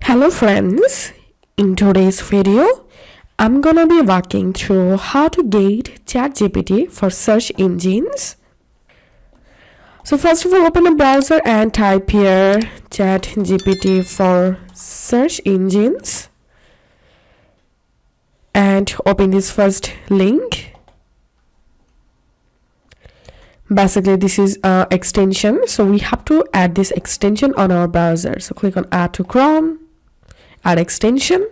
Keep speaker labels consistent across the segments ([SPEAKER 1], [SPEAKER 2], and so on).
[SPEAKER 1] Hello friends, in today's video, I'm gonna be walking through how to get ChatGPT for search engines. So first of all, open a browser and type here ChatGPT for search engines and open this first link. Basically this is an extension, so we have to add this extension on our browser. So click on add to Chrome, add extension.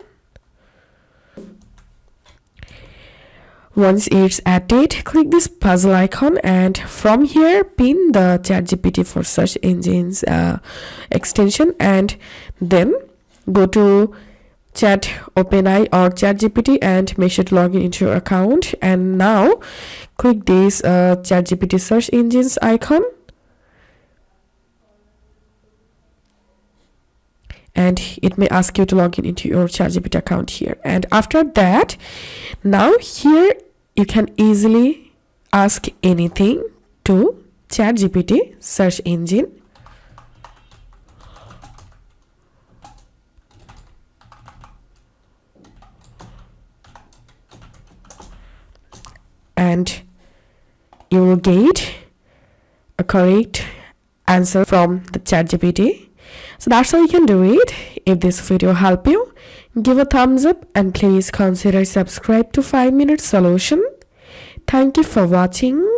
[SPEAKER 1] Once it's added, click this puzzle icon and from here pin the ChatGPT for search engines extension and then go to Chat OpenAI or ChatGPT and make sure to log in into your account. And now click this ChatGPT search engines icon and it may ask you to log in into your ChatGPT account here. And after that, now here you can easily ask anything to ChatGPT search engine. And you will get a correct answer from the ChatGPT. So that's how you can do it. If this video helped you, give a thumbs up and please consider subscribe to 5-Minute Solution. Thank you for watching.